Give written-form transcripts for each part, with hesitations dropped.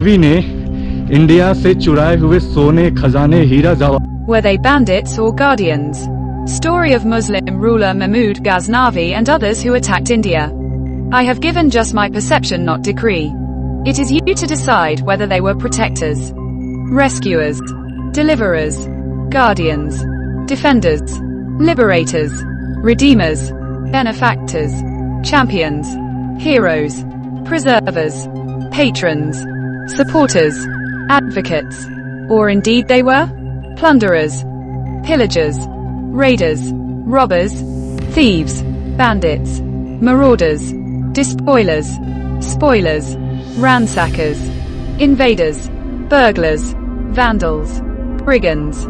गजनवी ने इंडिया से चुराए हुए सोने खजाने हीरा Jawahar. Were they bandits or guardians? Story of Muslim ruler Mehmood Ghaznavi and others who attacked India. I have given just my perception, not decree. It is you to decide whether they were protectors, rescuers, deliverers, guardians, defenders, liberators, redeemers, benefactors, champions, heroes, preservers, patrons, supporters, advocates, or indeed they were plunderers, pillagers, raiders, robbers, thieves, bandits, marauders, despoilers, spoilers, ransackers, invaders, burglars, vandals, brigands,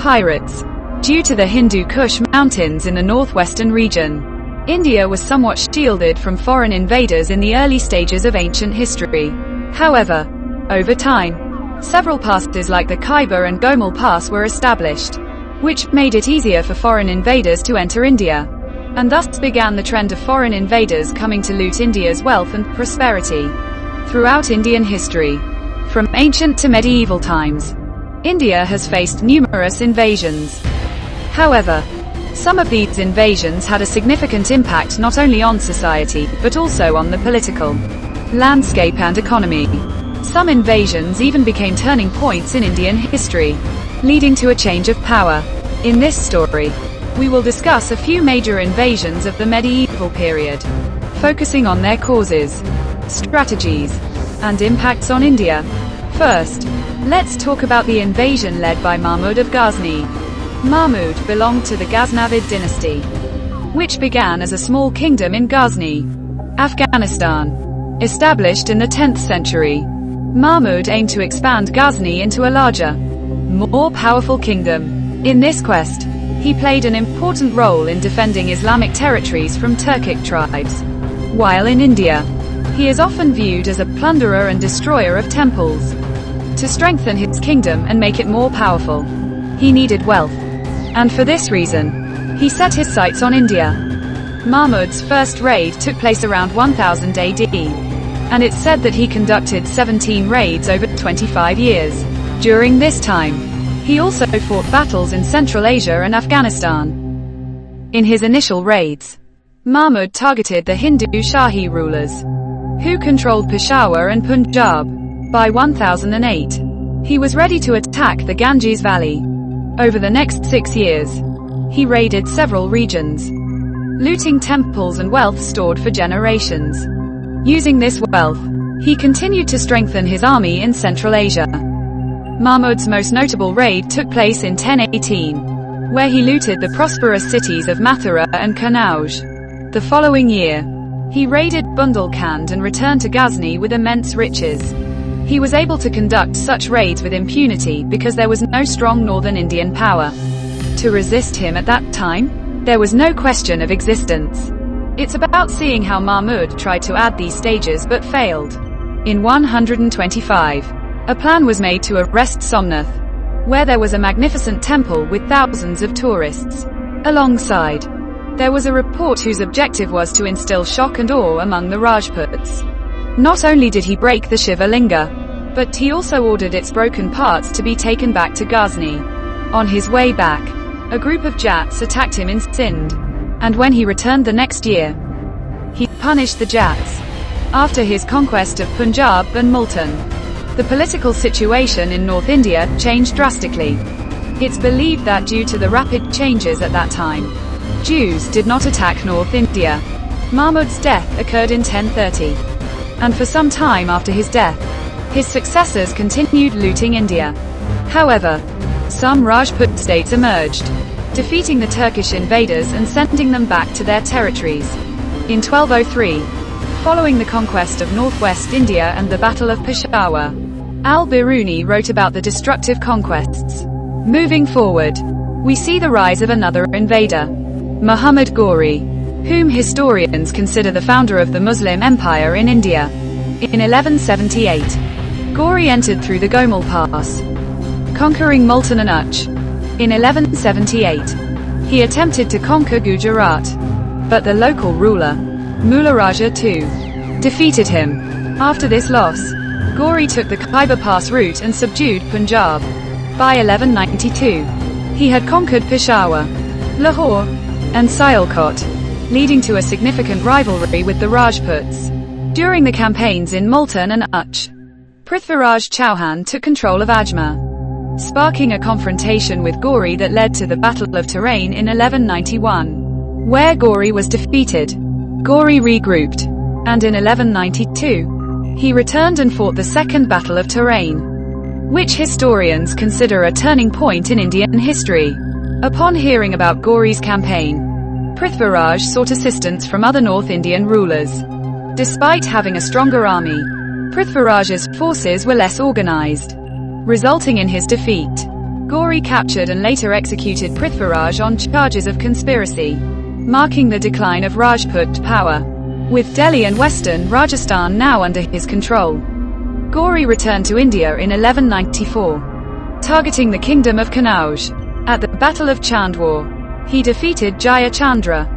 pirates. Due to the Hindu Kush mountains in the northwestern region, India was somewhat shielded from foreign invaders in the early stages of ancient history. However, over time, several passes like the Khyber and Gomal Pass were established, which made it easier for foreign invaders to enter India, and thus began the trend of foreign invaders coming to loot India's wealth and prosperity. Throughout Indian history, from ancient to medieval times, India has faced numerous invasions. However, some of these invasions had a significant impact not only on society, but also on the political landscape and economy. Some invasions even became turning points in Indian history, leading to a change of power. In this story, we will discuss a few major invasions of the medieval period, focusing on their causes, strategies, and impacts on India. First, let's talk about the invasion led by Mahmud of Ghazni. Mahmud belonged to the Ghaznavid dynasty, which began as a small kingdom in Ghazni, Afghanistan. Established in the 10th century, Mahmud aimed to expand Ghazni into a larger, more powerful kingdom. In this quest, he played an important role in defending Islamic territories from Turkic tribes. While in India, he is often viewed as a plunderer and destroyer of temples. To strengthen his kingdom and make it more powerful, he needed wealth. And for this reason, he set his sights on India. Mahmud's first raid took place around 1000 AD, and it's said that he conducted 17 raids over 25 years. During this time, he also fought battles in Central Asia and Afghanistan. In his initial raids, Mahmud targeted the Hindu Shahi rulers, who controlled Peshawar and Punjab. By 1008, he was ready to attack the Ganges Valley. Over the next 6 years, he raided several regions, looting temples and wealth stored for generations. Using this wealth, he continued to strengthen his army in Central Asia. Mahmud's most notable raid took place in 1018, where he looted the prosperous cities of Mathura and Kanauj. The following year, he raided Bundelkhand and returned to Ghazni with immense riches. He was able to conduct such raids with impunity because there was no strong northern Indian power to resist him at that time. There was no question of existence. It's about seeing how Mahmud tried to add these stages but failed. In 125, a plan was made to arrest Somnath, where there was a magnificent temple with thousands of tourists. Alongside, there was a report whose objective was to instill shock and awe among the Rajputs. Not only did he break the Shiva Linga, but he also ordered its broken parts to be taken back to Ghazni. On his way back, a group of Jats attacked him in Sindh, and when he returned the next year, he punished the Jats. After his conquest of Punjab and Multan, the political situation in North India changed drastically. It's believed that due to the rapid changes at that time, Jews did not attack North India. Mahmud's death occurred in 1030. And for some time after his death, his successors continued looting India. However, some Rajput states emerged, defeating the Turkish invaders and sending them back to their territories. In 1203, following the conquest of northwest India and the Battle of Peshawar, al-Biruni wrote about the destructive conquests. Moving forward, we see the rise of another invader, Muhammad Ghori, whom historians consider the founder of the Muslim Empire in India. In 1178, Ghori entered through the Gomal Pass, conquering Multan and Uch. In 1178, he attempted to conquer Gujarat, but the local ruler, Mullah Raja II, defeated him. After this loss, Ghori took the Khyber Pass route and subdued Punjab. By 1192, he had conquered Peshawar, Lahore, and Sialkot, leading to a significant rivalry with the Rajputs. During the campaigns in Multan and Utch, Prithviraj Chauhan took control of Ajmer, sparking a confrontation with Ghori that led to the Battle of Touraine in 1191, where Ghori was defeated. Ghori regrouped, and in 1192, he returned and fought the Second Battle of Touraine, which historians consider a turning point in Indian history. Upon hearing about Ghori's campaign, Prithviraj sought assistance from other North Indian rulers. Despite having a stronger army, Prithviraj's forces were less organized, resulting in his defeat. Ghori captured and later executed Prithviraj on charges of conspiracy, marking the decline of Rajput power. With Delhi and western Rajasthan now under his control, Ghori returned to India in 1194, targeting the kingdom of Kannauj. At the Battle of Chandwar, he defeated Jaya Chandra,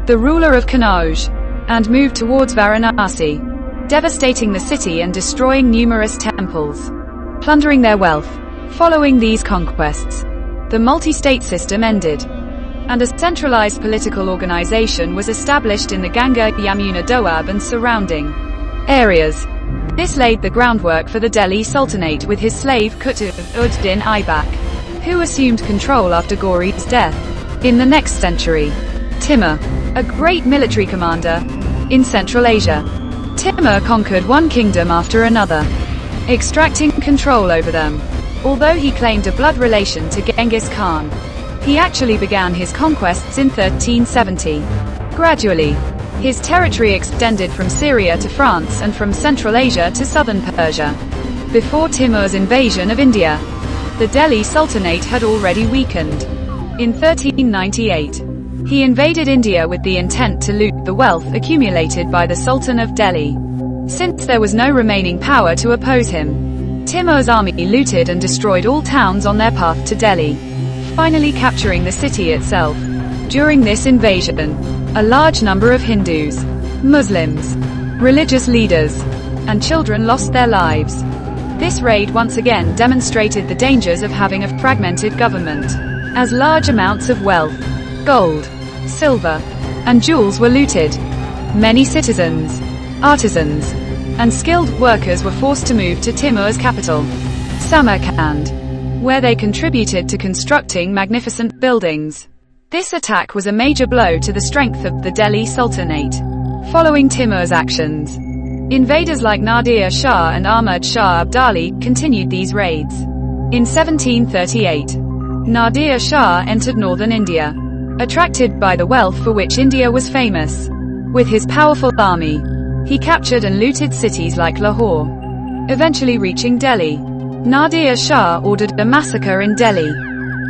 the ruler of Kannauj, and moved towards Varanasi, devastating the city and destroying numerous temples, plundering their wealth. Following these conquests, the multi-state system ended, and a centralized political organization was established in the Ganga, Yamuna Doab and surrounding areas. This laid the groundwork for the Delhi Sultanate with his slave Qutb-ud-Din Aibak, who assumed control after Ghori's death. In the next century, Timur, a great military commander in Central Asia, Timur conquered one kingdom after another, extracting control over them. Although he claimed a blood relation to Genghis Khan, he actually began his conquests in 1370. Gradually, his territory extended from Syria to France and from Central Asia to southern Persia. Before Timur's invasion of India, the Delhi Sultanate had already weakened. In 1398, he invaded India with the intent to loot the wealth accumulated by the Sultan of Delhi. Since there was no remaining power to oppose him, Timur's army looted and destroyed all towns on their path to Delhi, finally capturing the city itself. During this invasion, a large number of Hindus, Muslims, religious leaders, and children lost their lives. This raid once again demonstrated the dangers of having a fragmented government, as large amounts of wealth, gold, silver, and jewels were looted. Many citizens, artisans, and skilled workers were forced to move to Timur's capital, Samarkand, where they contributed to constructing magnificent buildings. This attack was a major blow to the strength of the Delhi Sultanate. Following Timur's actions, invaders like Nadir Shah and Ahmad Shah Abdali continued these raids. In 1738, Nadir Shah entered northern India, attracted by the wealth for which India was famous. With his powerful army, he captured and looted cities like Lahore, eventually reaching Delhi. Nadir Shah ordered a massacre in Delhi,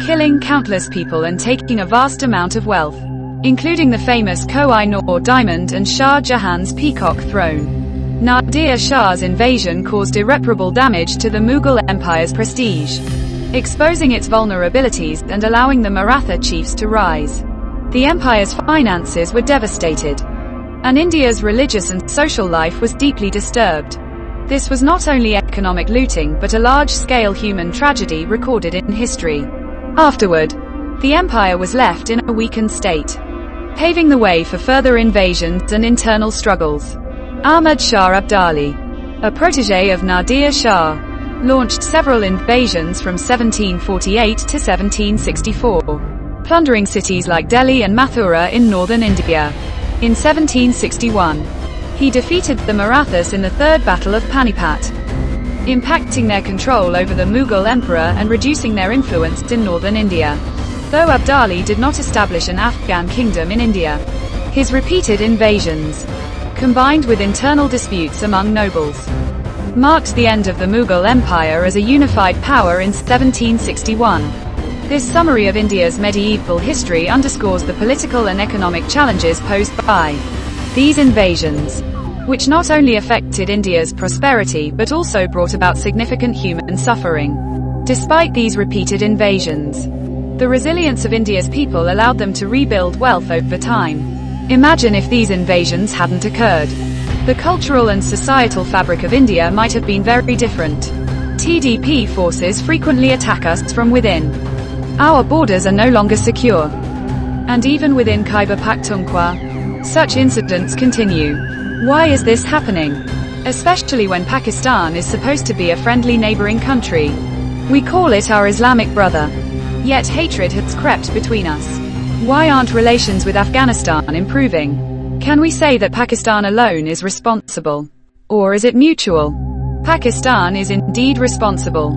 killing countless people and taking a vast amount of wealth, including the famous Koh-i-Noor diamond and Shah Jahan's peacock throne. Nadir Shah's invasion caused irreparable damage to the Mughal Empire's prestige, exposing its vulnerabilities and allowing the Maratha chiefs to rise. The empire's finances were devastated, and India's religious and social life was deeply disturbed. This was not only economic looting but a large-scale human tragedy recorded in history. Afterward, the empire was left in a weakened state, paving the way for further invasions and internal struggles. Ahmad Shah Abdali, a protege of Nadir Shah, launched several invasions from 1748 to 1764, plundering cities like Delhi and Mathura in northern India. In 1761, he defeated the Marathas in the Third Battle of Panipat, impacting their control over the Mughal emperor and reducing their influence in northern India. Though Abdali did not establish an Afghan kingdom in India, his repeated invasions, combined with internal disputes among nobles, marked the end of the Mughal Empire as a unified power in 1761. This summary of India's medieval history underscores the political and economic challenges posed by these invasions, which not only affected India's prosperity but also brought about significant human suffering. Despite these repeated invasions, the resilience of India's people allowed them to rebuild wealth over time. Imagine if these invasions hadn't occurred. The cultural and societal fabric of India might have been very different. TDP forces frequently attack us from within. Our borders are no longer secure. And even within Khyber Pakhtunkhwa, such incidents continue. Why is this happening? Especially when Pakistan is supposed to be a friendly neighboring country. We call it our Islamic brother. Yet hatred has crept between us. Why aren't relations with Afghanistan improving? Can we say that Pakistan alone is responsible? Or is it mutual? Pakistan is indeed responsible.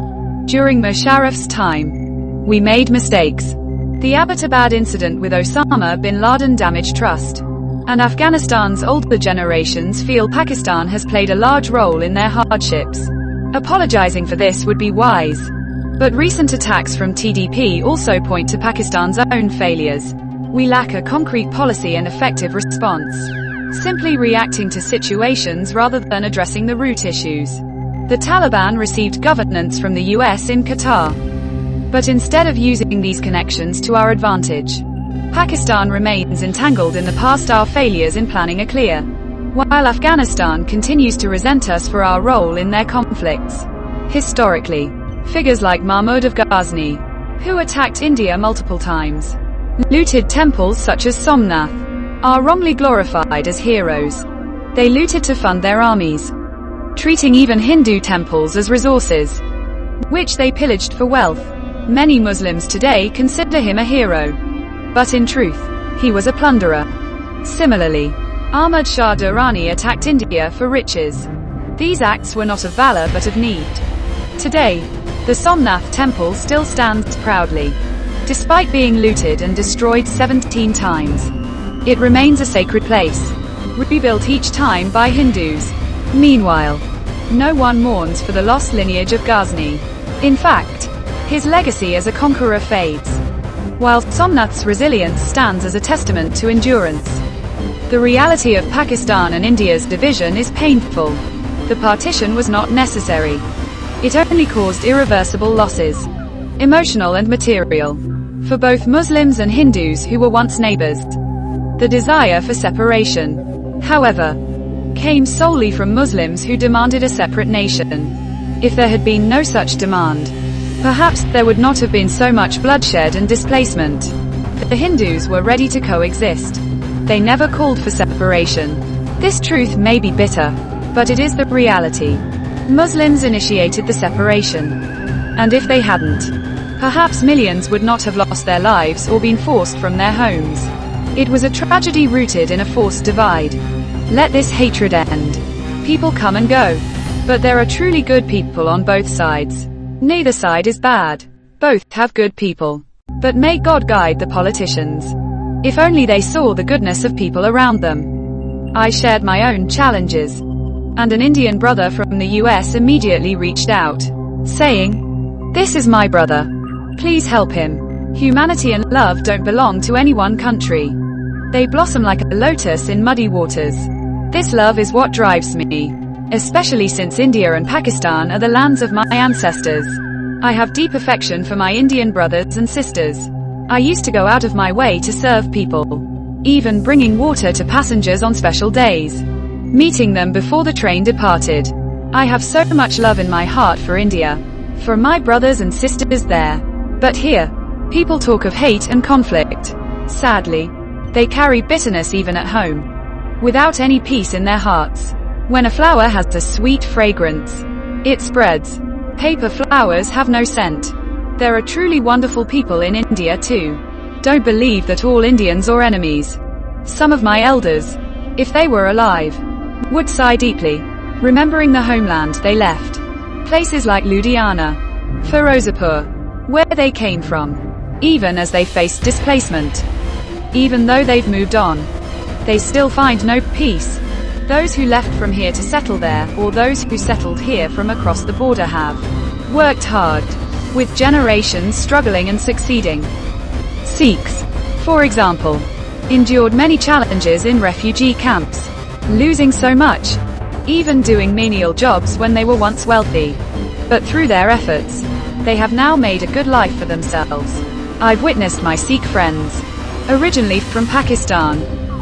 During Musharraf's time, we made mistakes. The Abbottabad incident with Osama bin Laden damaged trust. And Afghanistan's older generations feel Pakistan has played a large role in their hardships. Apologizing for this would be wise. But recent attacks from TDP also point to Pakistan's own failures. We lack a concrete policy and effective response. Simply reacting to situations rather than addressing the root issues. The Taliban received governance from the US in Qatar. But instead of using these connections to our advantage, Pakistan remains entangled in the past our failures in planning are clear, while Afghanistan continues to resent us for our role in their conflicts. Historically, figures like Mehmood of Ghazni, who attacked India multiple times, looted temples such as Somnath, are wrongly glorified as heroes. They looted to fund their armies, treating even Hindu temples as resources, which they pillaged for wealth. Many Muslims today consider him a hero. But in truth, he was a plunderer. Similarly, Ahmad Shah Durrani attacked India for riches. These acts were not of valor but of need. Today, the Somnath temple still stands proudly. Despite being looted and destroyed 17 times, it remains a sacred place, rebuilt each time by Hindus. Meanwhile, no one mourns for the lost lineage of Ghazni. In fact, his legacy as a conqueror fades, while Somnath's resilience stands as a testament to endurance. The reality of Pakistan and India's division is painful. The partition was not necessary. It only caused irreversible losses, emotional and material, for both Muslims and Hindus who were once neighbors. The desire for separation, however, came solely from Muslims who demanded a separate nation. If there had been no such demand, perhaps there would not have been so much bloodshed and displacement. The Hindus were ready to coexist. They never called for separation. This truth may be bitter, but it is the reality. Muslims initiated the separation. And if they hadn't, perhaps millions would not have lost their lives or been forced from their homes. It was a tragedy rooted in a forced divide. Let this hatred end. People come and go. But there are truly good people on both sides. Neither side is bad. Both have good people. But may God guide the politicians. If only they saw the goodness of people around them. I shared my own challenges. And an Indian brother from the US immediately reached out, saying, "This is my brother. Please help him. Humanity and love don't belong to any one country. They blossom like a lotus in muddy waters. This love is what drives me. Especially since India and Pakistan are the lands of my ancestors. I have deep affection for my Indian brothers and sisters. I used to go out of my way to serve people, even bringing water to passengers on special days, meeting them before the train departed. I have so much love in my heart for India, for my brothers and sisters there. But here, people talk of hate and conflict. Sadly, they carry bitterness even at home, without any peace in their hearts. When a flower has a sweet fragrance, it spreads. Paper flowers have no scent. There are truly wonderful people in India too. Don't believe that all Indians are enemies. Some of my elders, if they were alive, would sigh deeply, remembering the homeland they left. Places like Ludhiana, Firozapur, where they came from, even as they faced displacement. Even though they've moved on, they still find no peace. Those who left from here to settle there, or those who settled here from across the border have worked hard, with generations struggling and succeeding. Sikhs, for example, endured many challenges in refugee camps, losing so much, even doing menial jobs when they were once wealthy. But through their efforts, they have now made a good life for themselves. I've witnessed my Sikh friends, originally from Pakistan,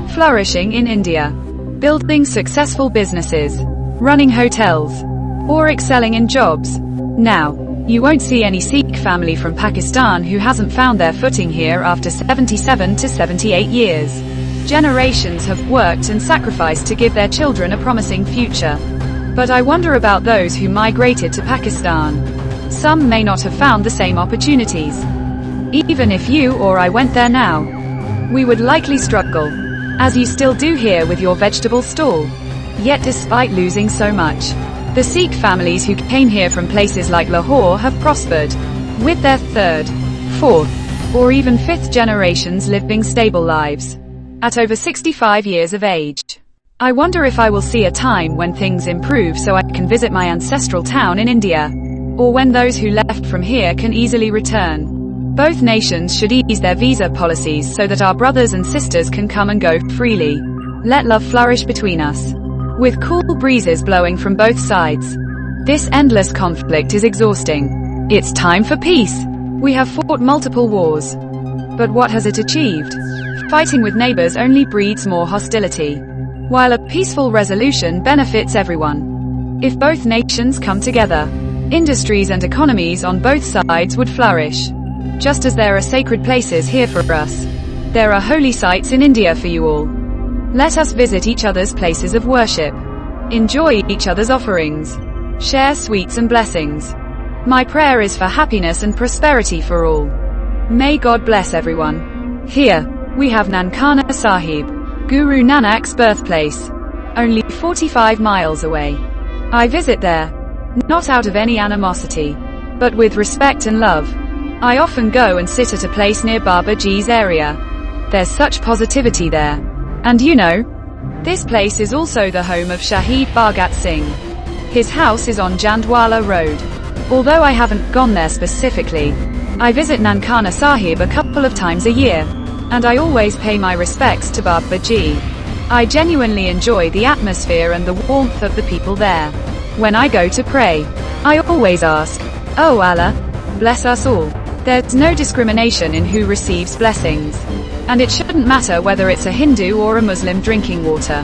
flourishing in India. building successful businesses, running hotels, or excelling in jobs. Now, you won't see any Sikh family from Pakistan who hasn't found their footing here after 77 to 78 years. Generations have worked and sacrificed to give their children a promising future. But I wonder about those who migrated to Pakistan. Some may not have found the same opportunities. Even if you or I went there now, we would likely struggle, as you still do here with your vegetable stall. Yet despite losing so much, the Sikh families who came here from places like Lahore have prospered, with their third, fourth, or even fifth generations living stable lives, at over 65 years of age. I wonder if I will see a time when things improve so I can visit my ancestral town in India, or when those who left from here can easily return. Both nations should ease their visa policies so that our brothers and sisters can come and go freely. Let love flourish between us, with cool breezes blowing from both sides. This endless conflict is exhausting. It's time for peace. We have fought multiple wars. But what has it achieved? Fighting with neighbors only breeds more hostility, while a peaceful resolution benefits everyone. If both nations come together, industries and economies on both sides would flourish. Just as there are sacred places here for us, there are holy sites in India for you all. Let us visit each other's places of worship, enjoy each other's offerings, share sweets and blessings. My prayer is for happiness and prosperity for all. May God bless everyone. Here, we have Nankana Sahib, Guru Nanak's birthplace, only 45 miles away. I visit there, not out of any animosity, but with respect and love. I often go and sit at a place near Baba Ji's area. There's such positivity there. And you know, this place is also the home of Shahid Bhagat Singh. His house is on Jandwala Road. Although I haven't gone there specifically, I visit Nankana Sahib a couple of times a year, and I always pay my respects to Baba Ji. I genuinely enjoy the atmosphere and the warmth of the people there. When I go to pray, I always ask, "Oh Allah, bless us all." There's no discrimination in who receives blessings. And it shouldn't matter whether it's a Hindu or a Muslim drinking water.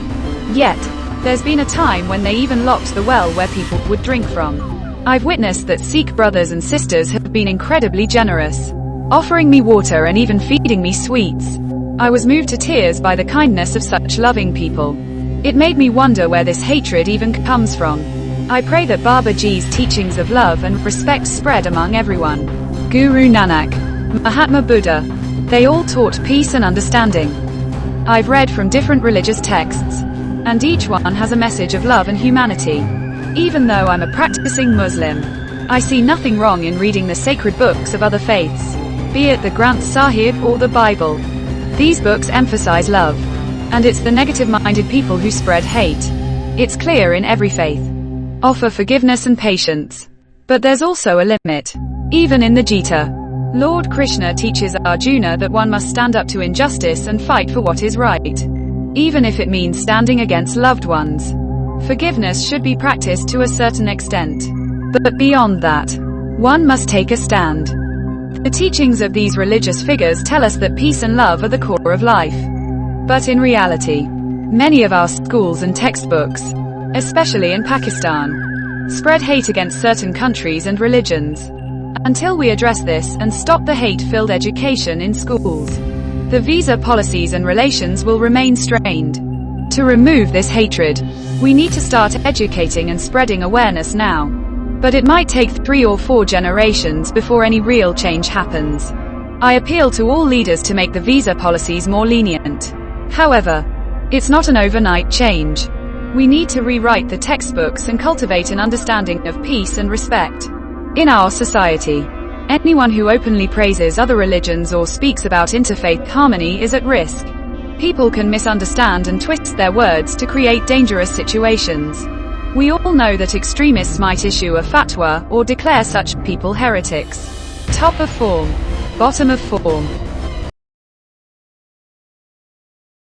Yet, there's been a time when they even locked the well where people would drink from. I've witnessed that Sikh brothers and sisters have been incredibly generous, offering me water and even feeding me sweets. I was moved to tears by the kindness of such loving people. It made me wonder where this hatred even comes from. I pray that Baba Ji's teachings of love and respect spread among everyone. Guru Nanak, Mahatma Buddha, they all taught peace and understanding. I've read from different religious texts, and each one has a message of love and humanity. Even though I'm a practicing Muslim, I see nothing wrong in reading the sacred books of other faiths, be it the Granth Sahib or the Bible. These books emphasize love, and it's the negative-minded people who spread hate. It's clear in every faith. Offer forgiveness and patience. But there's also a limit. Even in the Gita, Lord Krishna teaches Arjuna that one must stand up to injustice and fight for what is right, even if it means standing against loved ones. Forgiveness should be practiced to a certain extent. But beyond that, one must take a stand. The teachings of these religious figures tell us that peace and love are the core of life. But in reality, many of our schools and textbooks, especially in Pakistan, spread hate against certain countries and religions. Until we address this and stop the hate-filled education in schools, the visa policies and relations will remain strained. To remove this hatred, we need to start educating and spreading awareness now. But it might take 3 or 4 generations before any real change happens. I appeal to all leaders to make the visa policies more lenient. However, it's not an overnight change. We need to rewrite the textbooks and cultivate an understanding of peace and respect. In our society, anyone who openly praises other religions or speaks about interfaith harmony is at risk. People can misunderstand and twist their words to create dangerous situations. We all know that extremists might issue a fatwa or declare such people heretics. Top of form, bottom of form.